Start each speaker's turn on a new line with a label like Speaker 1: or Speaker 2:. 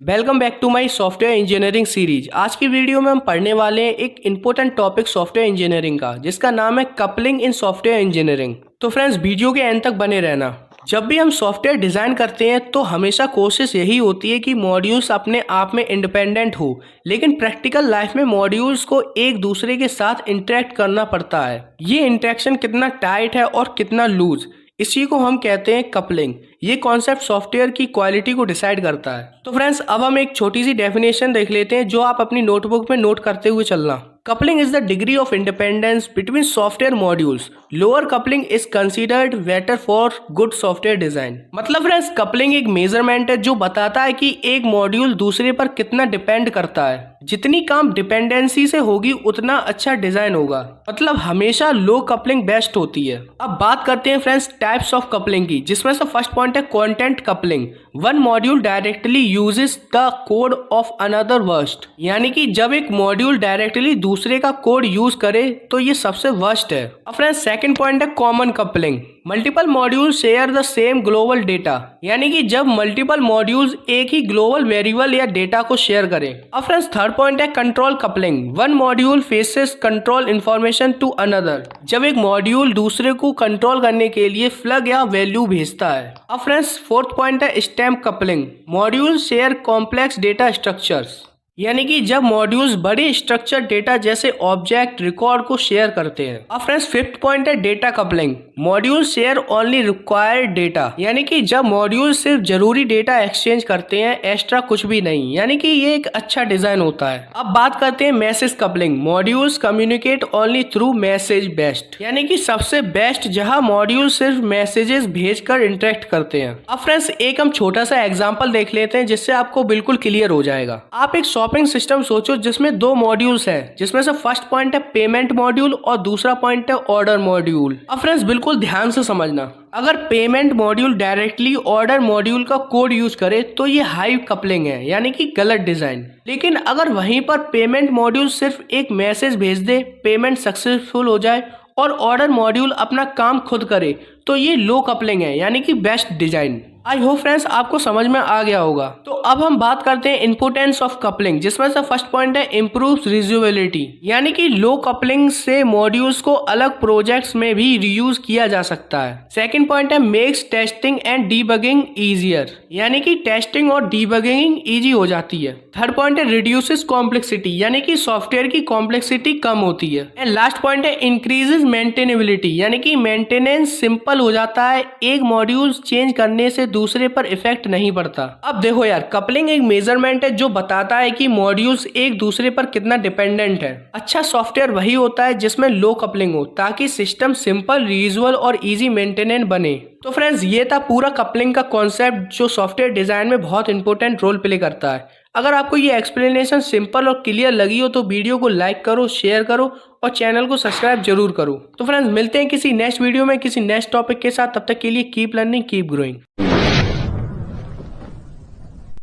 Speaker 1: Welcome back to my software engineering series. आज की video में हम पढ़ने वाले हैं एक इम्पोर्टेंट टॉपिक सॉफ्टवेयर इंजीनियरिंग का, जिसका नाम है कपलिंग इन सॉफ्टवेयर इंजीनियरिंग। तो फ्रेंड्स, वीडियो के एंड तक बने रहना। जब भी हम सॉफ्टवेयर डिज़ाइन करते हैं तो हमेशा कोशिश यही होती है कि मॉड्यूल्स अपने आप में इंडिपेंडेंट हो, लेकिन प्रैक्टिकल लाइफ में मॉड्यूल्स को एक दूसरे के साथ इंटरेक्ट करना पड़ता है। ये इंटरेक्शन कितना टाइट है और कितना लूज, इसी को हम कहते हैं कपलिंग। ये कॉन्सेप्ट सॉफ्टवेयर की क्वालिटी को डिसाइड करता है। तो फ्रेंड्स, अब हम एक छोटी सी डेफिनेशन देख लेते हैं जो आप अपनी नोटबुक में नोट करते हुए चलना। Coupling is the degree of independence between software modules. Lower coupling is considered better for good software design. मतलब फ्रेंड्स, कपलिंग एक मेजरमेंट है जो बताता है कि एक मॉड्यूल दूसरे पर कितना डिपेंड करता है। जितनी कम डिपेंडेंसी से होगी उतना अच्छा डिजाइन होगा। मतलब हमेशा लो कपलिंग बेस्ट होती है। अब बात करते हैं फ्रेंड्स टाइप्स ऑफ कपलिंग की, जिसमें से फर्स्ट पॉइंट है content coupling. One module directly uses the code of another worst. यानी कि जब एक मॉड्यूल डायरेक्टली दूसरे का कोड यूज करे तो ये सबसे वर्स्ट है। अब फ्रेंड्स, सेकंड पॉइंट है common coupling. Multiple module share the same global data. यानी कि जब मल्टीपल मॉड्यूल्स एक ही ग्लोबल वेरिएबल या डेटा को शेयर करें। अब फ्रेंड्स, थर्ड पॉइंट है control coupling. One module passes control information to another. जब एक मॉड्यूल दूसरे को कंट्रोल करने के लिए फ्लग या वैल्यू भेजता है। अब फ्रेंड्स, फोर्थ पॉइंट है stamp coupling. Module share complex data structures. यानी कि जब मॉड्यूल्स बड़े स्ट्रक्चर डेटा जैसे ऑब्जेक्ट रिकॉर्ड को शेयर करते हैं। अब फ्रेंड्स, फिफ्थ पॉइंट है data coupling. Module share only required data. यानी कि जब मॉड्यूल सिर्फ जरूरी डेटा एक्सचेंज करते हैं, एक्स्ट्रा कुछ भी नहीं। यानी कि ये एक अच्छा डिजाइन होता है। अब बात करते हैं message coupling. Modules communicate only through message best. यानी कि सबसे बेस्ट जहां मॉड्यूल सिर्फ मैसेजेस भेजकर इंटरेक्ट करते हैं। अब फ्रेंड्स, एक हम छोटा सा एग्जांपल देख लेते हैं जिससे आपको बिल्कुल क्लियर हो जाएगा। आप एक शॉपिंग सिस्टम सोचो जिसमें दो मॉड्यूल्स हैं, जिसमें से फर्स्ट पॉइंट है पेमेंट मॉड्यूल और दूसरा पॉइंट है ऑर्डर मॉड्यूल। अब फ्रेंड्स, बिल्कुल ध्यान से समझना। अगर payment module directly order module का कोड यूज करे तो ये हाई कपलिंग है, यानी कि गलत डिजाइन। लेकिन अगर वहीं पर पेमेंट मॉड्यूल सिर्फ एक मैसेज भेज दे, पेमेंट सक्सेसफुल हो जाए और ऑर्डर मॉड्यूल अपना काम खुद करे, तो ये लो कपलिंग है, यानी कि best design. I hope friends आपको समझ में आ गया होगा। तो अब हम बात करते हैं इंपोर्टेंस ऑफ कपलिंग, जिसमें से फर्स्ट पॉइंट है इम्प्रूव्स रीयूजेबिलिटी। यानी कि लो कपलिंग से मॉड्यूल्स को अलग प्रोजेक्ट्स में भी रीयूज किया जा सकता है। सेकंड पॉइंट है makes testing and debugging easier. यानी कि टेस्टिंग और डीबगिंग इजी हो जाती है। थर्ड पॉइंट है रिड्यूसेस कॉम्प्लेक्सिटी। यानी कि सॉफ्टवेयर की कॉम्प्लेक्सिटी कम होती है। एंड लास्ट पॉइंट है इंक्रीजेस मेंटेनेबिलिटी। यानी कि मेंटेनेंस सिंपल हो जाता है, एक मॉड्यूल चेंज करने से दूसरे पर इफेक्ट नहीं पड़ता। अब देखो यार, कपलिंग एक मेजरमेंट है जो बताता है कि मॉड्यूल्स एक दूसरे पर कितना डिपेंडेंट है। अच्छा सॉफ्टवेयर वही होता है जिसमें लो कपलिंग हो, ताकि सिस्टम सिंपल, रीयूजेबल और इजी मेंटेनेंस बने। तो फ्रेंड्स, ये था पूरा कपलिंग का कॉन्सेप्ट जो सॉफ्टवेयर डिजाइन में बहुत इंपॉर्टेंट रोल प्ले करता है। अगर आपको ये एक्सप्लेनेशन सिंपल और क्लियर लगी हो तो वीडियो को लाइक करो, शेयर करो और चैनल को सब्सक्राइब जरूर करो। तो फ्रेंड्स, मिलते हैं किसी नेक्स्ट वीडियो में किसी नेक्स्ट टॉपिक के साथ। तब तक के लिए कीप लर्निंग, कीप ग्रोइंग।